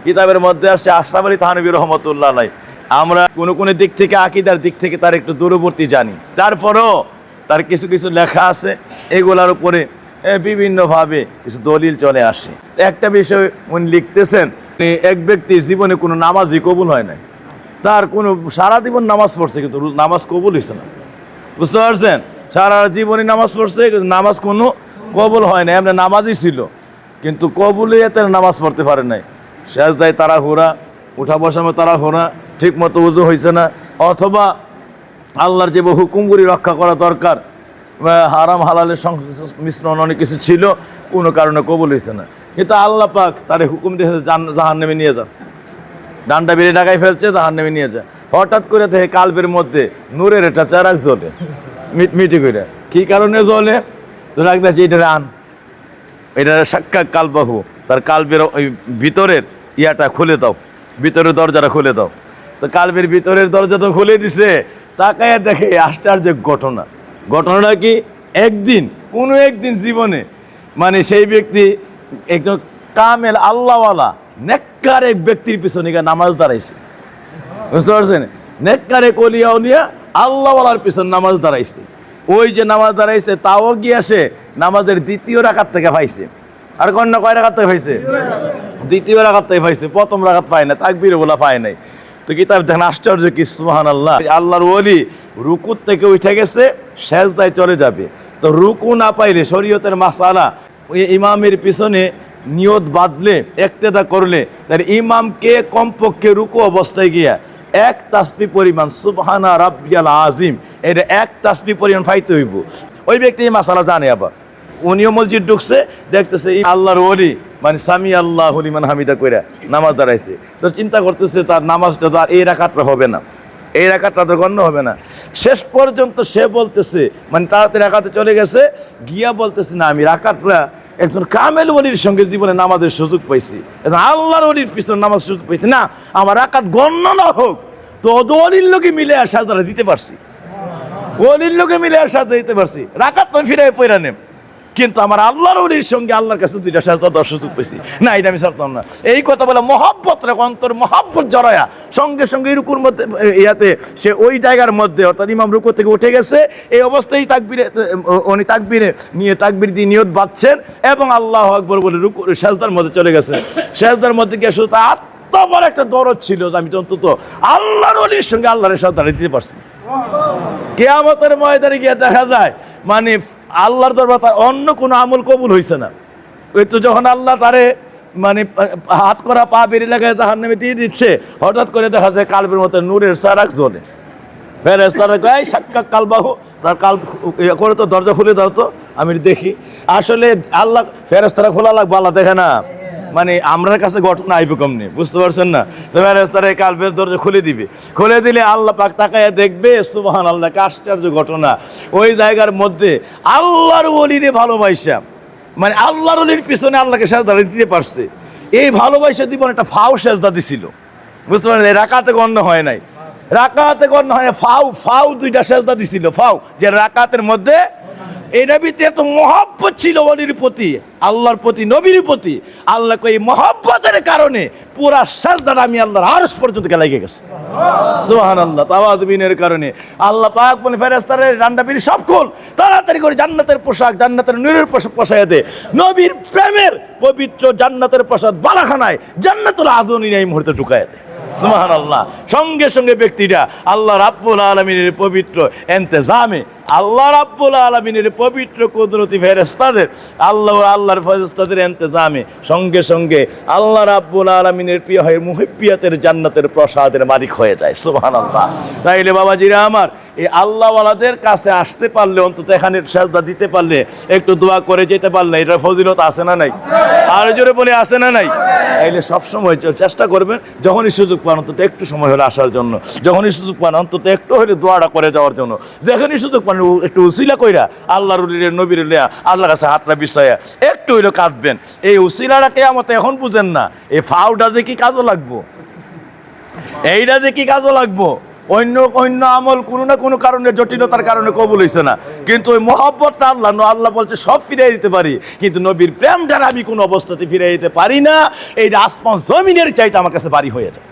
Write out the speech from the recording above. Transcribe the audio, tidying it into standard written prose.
কিতাবের মধ্যে আসছে আশরাফ আলী থানভী রহমতুল্লাহ আলাইহি, আমরা কোনো দিক থেকে আকীদার দিক থেকে তার একটু দূরবর্তী জানি, তারপরেও তার কিছু কিছু লেখা আছে, এগুলার উপরে বিভিন্নভাবে কিছু দলিল চলে আসে। একটা বিষয় উনি লিখতেছেন, এক ব্যক্তির জীবনে কোনো নামাজই কবুল হয় নাই, তার কোনো সারা জীবন নামাজ পড়ছে কিন্তু নামাজ কবুল হয়েছে না, বুঝতে পারছেন? সারা জীবনে নামাজ পড়ছে কিন্তু নামাজ কোনো কবুল হয় না, এমনি নামাজই ছিল কিন্তু কবুলে এতে নামাজ পড়তে পারে নাই। সেজদায় তাড়াহুড়া, উঠা বসানো তাড়াহুড়া, ঠিক মতো উযু হয়েছে না, অথবা আল্লাহর যে হুকুমগুলি রক্ষা করা দরকার, হারাম হালালের মিশ্রণ অনেক কিছু ছিল, কোনো কারণে কবুল হয়েছে না। কিন্তু আল্লাহ পাক তার হুকুম দিয়ে জাহান্নামে নিয়ে যান, ডান্ডা বেরিয়ে ডাকায় ফেলছে, জাহান্নামে নিয়ে যায়। হঠাৎ করে দেখে কালবের মধ্যে নূরের একটা চারাক জ্বলে মিটমিটি করে। কী কারণে জ্বলে? তো রাখতেছে এটা আন, এটা সাক্ষাৎ কালবাহু, তার কালবের ওই ভিতরের ইয়াটা খুলে দাও, ভিতরের দরজাটা খুলে দাও। তো কালবের ভিতরের দরজা তো খুলে দিছে, তাকায় দেখে আশ্চর্য ঘটনাটা কি, কোনো একদিন জীবনে মানে সেই ব্যক্তি একজন কামেল আল্লাহওয়ালা নেককার এক ব্যক্তির পিছনে গিয়ে নামাজ দাঁড়াইছে, বুঝতে পারছেন? নেককার এক ওলিয়া উলিয়া আল্লাহওয়ালার পিছনে নামাজ দাঁড়াইছে। ওই যে নামাজ দাঁড়াইছে তাও গিয়ে আসে নামাজের দ্বিতীয় রাকাত থেকে পাইছে। আর কন্যা কয় রাকাত থেকে পাইছে? দ্বিতীয় রাকাত থেকে পাইছে, প্রথম রাকাত পায় না, তাকবীর বলা পায় নাই। তো কিতাব দেখেন আশ্চর্য কি, সুবহানাল্লাহ। আল্লাহর ওলি রুকুর থেকে উঠে গেছে, সেজদায় চলে যাবে, তো রুকু না পাইলে শরীয়তের মাসালা, ওই ইমামের পিছনে নিয়ত বাঁধলে, ইক্তেদা করলে, তার ইমামকে কমপক্ষে রুকু অবস্থায় গিয়া এক তাসবিহ পরিমাণ সুবহানা রাব্বিয়াল আযীম, এটা এক তাসবিহ পরিমাণ পাইতে হইব। ওই ব্যক্তি এই মাসালা জানে। আবার উনিও মসজিদ ঢুকছে, দেখতেছে আল্লাহর ওলি মানে সামি আল্লাহু লিমান হামিদা কইরা নামাজ দাঁড়াইছে, তো চিন্তা করতেছে তার নামাজটা তো আর এই রাকাতটা হবে না, এই রাকাতটা তো গণ্য হবে না। শেষ পর্যন্ত সে বলতেছে, মানে তাড়াতাড়ি রাকাতে চলে গেছে, গিয়া বলতেছে না, আমি রাকাতটা একজন কামেল ওলির সঙ্গে জীবনে নামাজের সুযোগ পাইছি, আল্লাহর ওলির পিছনে নামাজ সুযোগ পাইছি না, আমার রাকাত গণ্য না হোক, তো ওলির লোকে মিলে আর সাজদা দিতে পারছি, ওলির লোকে মিলে আর সাজদা দিতে পারছি, রাকাত তো ফিরে পয়রা নেম, কিন্তু আমার আল্লাহর ওলির সঙ্গে আল্লাহর কাছে দুইটা সাজদা দেওয়ার সুযোগ পেয়েছি না, এটা আমি ছাড়তাম না। এই কথা বলে মহব্বত রেখে, অন্তর মহব্বত জড়ায়া সঙ্গে সঙ্গে রুকুর মধ্যে ইয়াতে সে ওই জায়গার মধ্যে, অর্থাৎ ইমাম রুকু থেকে উঠে গেছে, এই অবস্থায় উনি তাকবীরে নিয়ে তাকবীর দিয়ে নিয়ত বাঁধছেন এবং আল্লাহু আকবার বলে রুকু সাজদার মধ্যে চলে গেছে। সাজদার মধ্যে গিয়ে শুধু আত্মাবার একটা দরদ ছিল যে আমি অন্তত আল্লাহর ওলির সঙ্গে আল্লাহর সাজদা দিতে পারছি। কিয়ামতের ময়দানে গিয়ে দেখা যায় মানে আল্লাহর দরবার তার অন্য কোনো আমল কবুল হয়েছে না। ওই তো যখন আল্লাহ তারে মানে হাত করা পা বেরিয়ে লাগায় জাহান্নামে দিয়ে দিচ্ছে, হঠাৎ করে দেখা যায় কালবের মতো নূরের চারাক জ্বলে। ফেরেশতারা কয় সাক্ষাৎ কালবাহু, তার কাল করে তো দরজা খুলে দাও তো আমি দেখি। আসলে আল্লাহ ফেরেশতারা খোলা লাগবে, আল্লাহ দেখে না, মানে আমরার কাছে ঘটনা আইবে কমনি, বুঝতে পারছেন না? তো ফেরেশতারা কালবের দরজা খুলে দিবে, খুলে দিলে আল্লাহ পাক তাকায়া দেখবে, সুবহানাল্লাহ, আশ্চর্য ঘটনা। ওই জায়গার মধ্যে আল্লাহর ওলিরে ভালোবাসা, মানে আল্লাহর ওলির পিছনে আল্লাহকে সাজদা দিতে পারছে, এই ভালোবাসা জীবন একটা ফাও সাজদা দিছিল, বুঝতে পারেন? রাকাতে গণ্য হয় নাই, রাকাতে গণ্য হয় না, ফাও দুইটা সাজদা দিছিল, ফাও যে রাকাতের মধ্যে। এই নবীতে এত মহব্বত ছিল ওলির প্রতি, আল্লাহর প্রতি, নবীর প্রতি। আল্লাহকে এই মহব্বতের কারণে পুরা সাজদাটা আমি আল্লাহর আরশ পর্যন্ত লেগে গেছে, সুবহানাল্লাহ। তাওয়াজুবিনের কারণে আল্লাহ পাক বলে ফেরেশতারে রান্ডা বিড়ি সব খোল, তাড়াতাড়ি করে জান্নাতের পোশাক, জান্নাতের নূরের পোশাক পোষায় দে, নবীর প্রেমের পবিত্র জান্নাতের পোশাক বালাখানায় জান্নাতুল আদনি এই মুহূর্তে ঢুকায় দে, সুবহানাল্লাহ। সঙ্গে সঙ্গে ব্যক্তিটা আল্লাহ রাব্বুল আলামিনের পবিত্র ইন্তেজামে, আল্লাহ রাব্বুল আলামিনের পবিত্র কুদরতি ফেরেশতাদের, আল্লাহর ফেরেশতাদের ইন্তেজামে সঙ্গে সঙ্গে আল্লাহ রাব্বুল আলামিনের প্রিয় হয় মুহিব্বিয়াতের জান্নাতের প্রসাদের মালিক হয়ে যায়, সুবহানাল্লাহ। তাইলে বাবাজিরা আমার, এই আল্লাহওয়ালাদের কাছে আসতে পারলে, অন্তত এখানে সাজদা দিতে পারলে, একটু দোয়া করে যেতে পারলে, এটা ফজিলত আছে না নাই? আর জোরে বলে আছে না নাই? তাইলে সবসময় চেষ্টা করবেন যখনই সুযোগ পান অন্তত একটু সময় হলে আসার জন্য, যখনই সুযোগ পান অন্তত একটু হলে দোয়াটা করে যাওয়ার জন্য, যখনই সুযোগ পান একটু উসিলা কইরা আল্লাহর নবীর আল্লাহর কাছে হাতটা বিছাইয়া একটু হইলে কাঁদবেন। এই উসিলাটা কিয়ামত এখন বুঝেন না, এই ফাউটা যে কি কাজে লাগবো, এইটা যে কি কাজে লাগবো, অন্য অন্য আমল কোনো না কোনো কারণে জটিলতার কারণে কবুল হয়েছে না, কিন্তু ওই মহব্বতটা আল্লাহ বলছে সব ফিরিয়ে দিতে পারি, কিন্তু নবীর প্রেমটার আমি কোনো অবস্থাতে ফিরিয়ে দিতে পারি না। এই আসমান জমিনের চাইতে আমার কাছে বাড়ি হয়ে যায়।